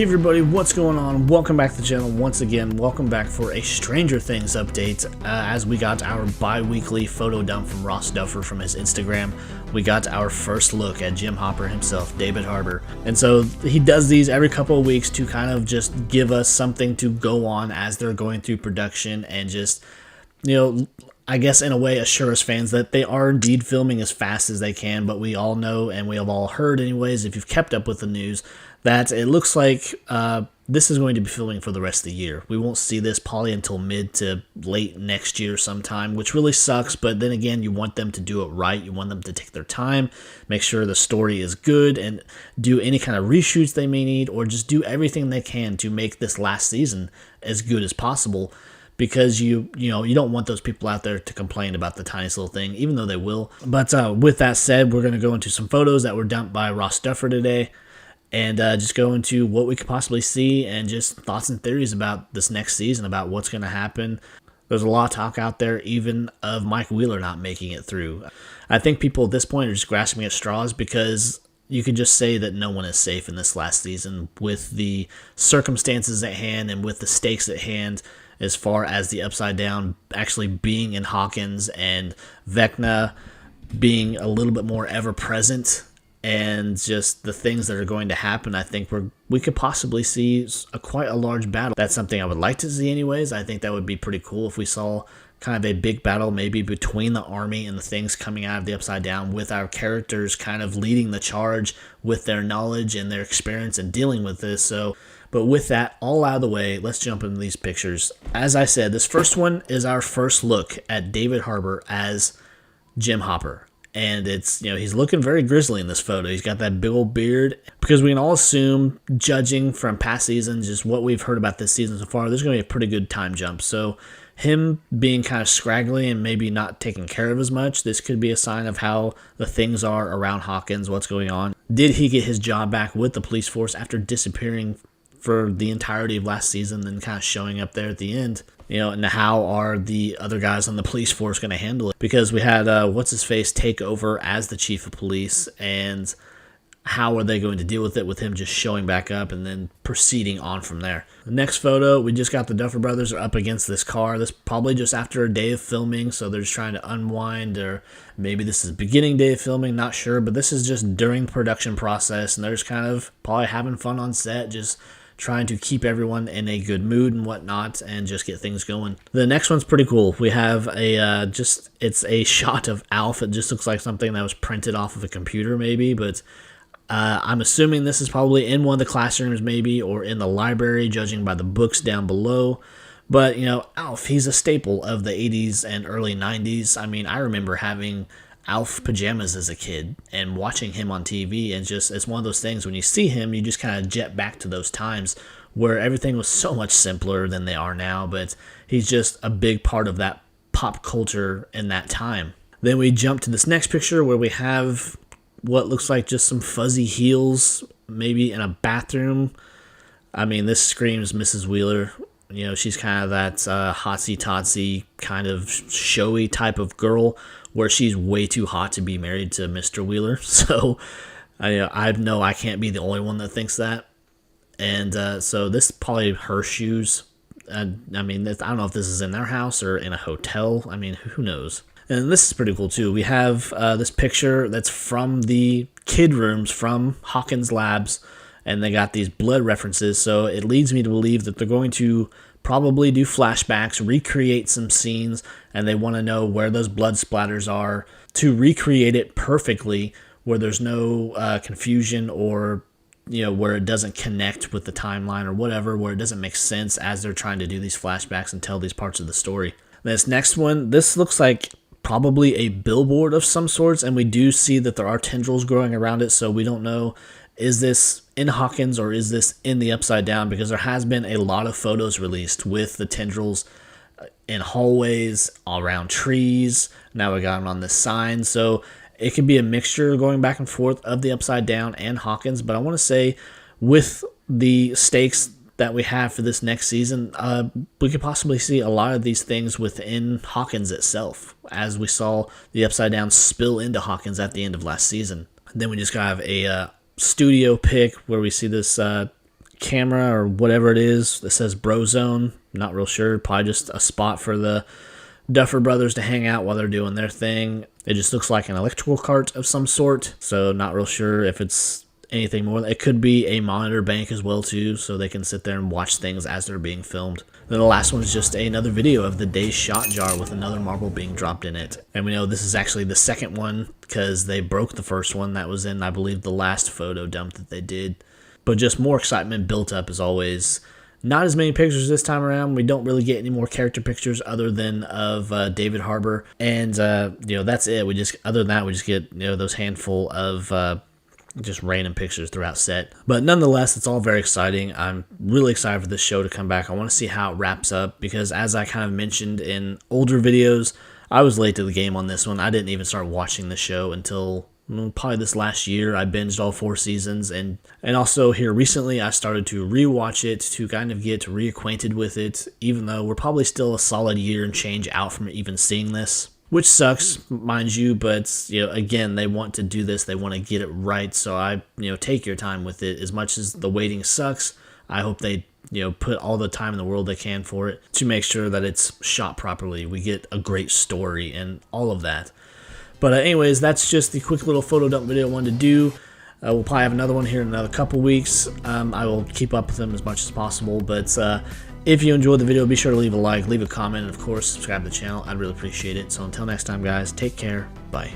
Hey everybody, what's going on? Welcome back to the channel once again. Welcome back for a Stranger Things update. As we got our bi-weekly photo dump from Ross Duffer from his Instagram, we got our first look at Jim Hopper himself, David Harbour. And so he does these every couple of weeks to kind of just give us something to go on as they're going through production and just, I guess in a way assure us fans that they are indeed filming as fast as they can. But we all know, and we have all heard anyways, if you've kept up with the news, that it looks like this is going to be filming for the rest of the year. We won't see this probably until mid to late next year sometime, which really sucks. But then again, you want them to do it right. You want them to take their time, make sure the story is good, and do any kind of reshoots they may need, or just do everything they can to make this last season as good as possible. Because you don't want those people out there to complain about the tiniest little thing, even though they will. But with that said, we're going to go into some photos that were dumped by Ross Duffer today, and just go into what we could possibly see and just thoughts and theories about this next season, about what's going to happen. There's a lot of talk out there, even of Mike Wheeler not making it through. I think people at this point are just grasping at straws because you could just say that no one is safe in this last season with the circumstances at hand and with the stakes at hand, as far as the Upside Down actually being in Hawkins and Vecna being a little bit more ever-present, and just the things that are going to happen. I think we could possibly see quite a large battle. That's something I would like to see anyways. I think that would be pretty cool if we saw kind of a big battle maybe between the army and the things coming out of the Upside Down, with our characters kind of leading the charge with their knowledge and their experience in dealing with this. But with that all out of the way, let's jump into these pictures. As I said, this first one is our first look at David Harbour as Jim Hopper. And it's, he's looking very grizzly in this photo. He's got that big old beard. Because we can all assume, judging from past seasons, just what we've heard about this season so far, there's going to be a pretty good time jump. So him being kind of scraggly and maybe not taken care of as much, this could be a sign of how the things are around Hawkins, what's going on. Did he get his job back with the police force after disappearing for the entirety of last season, then kind of showing up there at the end? And how are the other guys on the police force going to handle it? Because we had what's-his-face take over as the chief of police, and how are they going to deal with it, with him just showing back up and then proceeding on from there? The next photo, we just got the Duffer Brothers are up against this car. This probably just after a day of filming, so they're just trying to unwind, or maybe this is beginning day of filming, not sure, but this is just during the production process, and they're just kind of probably having fun on set, just trying to keep everyone in a good mood and whatnot, and just get things going. The next one's pretty cool. We have it's a shot of Alf. It just looks like something that was printed off of a computer maybe, but I'm assuming this is probably in one of the classrooms maybe, or in the library, judging by the books down below. But, Alf, he's a staple of the 80s and early 90s. I mean, I remember having Alf pajamas as a kid and watching him on TV, and just, it's one of those things when you see him, you just kind of jet back to those times where everything was so much simpler than they are now. But he's just a big part of that pop culture in that time. Then we jump to this next picture where we have what looks like just some fuzzy heels, maybe in a bathroom. I mean, this screams Mrs. Wheeler. She's kind of that hotsy-totsy, kind of showy type of girl, where she's way too hot to be married to Mr. Wheeler. So I know I can't be the only one that thinks that. And so this is probably her shoes. I mean, I don't know if this is in their house or in a hotel. I mean, who knows? And this is pretty cool too. We have this picture that's from the kid rooms from Hawkins Labs, and they got these blood references. So it leads me to believe that they're going to probably do flashbacks, recreate some scenes, and they want to know where those blood splatters are to recreate it perfectly, where there's no confusion, or where it doesn't connect with the timeline or whatever, where it doesn't make sense as they're trying to do these flashbacks and tell these parts of the story. This next one, this looks like probably a billboard of some sorts, and we do see that there are tendrils growing around it, so we don't know, is this in Hawkins or is this in the Upside Down? Because there has been a lot of photos released with the tendrils in hallways, around trees. Now we got them on this sign. So it could be a mixture going back and forth of the Upside Down and Hawkins. But I want to say, with the stakes that we have for this next season, we could possibly see a lot of these things within Hawkins itself, as we saw the Upside Down spill into Hawkins at the end of last season. Then we just got a studio pic where we see this camera or whatever it is that says Bro Zone. Not real sure. Probably just a spot for the Duffer Brothers to hang out while they're doing their thing. It just looks like an electrical cart of some sort, so not real sure if it's anything more. It could be a monitor bank as well too, so they can sit there and watch things as they're being filmed. Then the last one is just another video of the day's shot jar with another marble being dropped in it. And we know this is actually the second one because they broke the first one that was in, I believe, the last photo dump that they did. But just more excitement built up as always. Not as many pictures this time around. We don't really get any more character pictures other than of David Harbour, and that's it. Other than that, we just get those handful of just random pictures throughout set. But nonetheless, it's all very exciting. I'm really excited for this show to come back. I want to see how it wraps up because, as I kind of mentioned in older videos, I was late to the game on this one. I didn't even start watching the show until probably this last year. I binged all 4 seasons, and also here recently I started to rewatch it to kind of get reacquainted with it, even though we're probably still a solid year and change out from even seeing this, which sucks, mind you. But again, they want to do this, they want to get it right, so I take your time with it. As much as the waiting sucks, I hope they put all the time in the world they can for it to make sure that it's shot properly, we get a great story and all of that. But anyways, that's just the quick little photo dump video I wanted to do. We'll probably have another one here in another couple weeks. I will keep up with them as much as possible. But if you enjoyed the video, be sure to leave a like, leave a comment, and of course, subscribe to the channel. I'd really appreciate it. So until next time, guys, take care. Bye.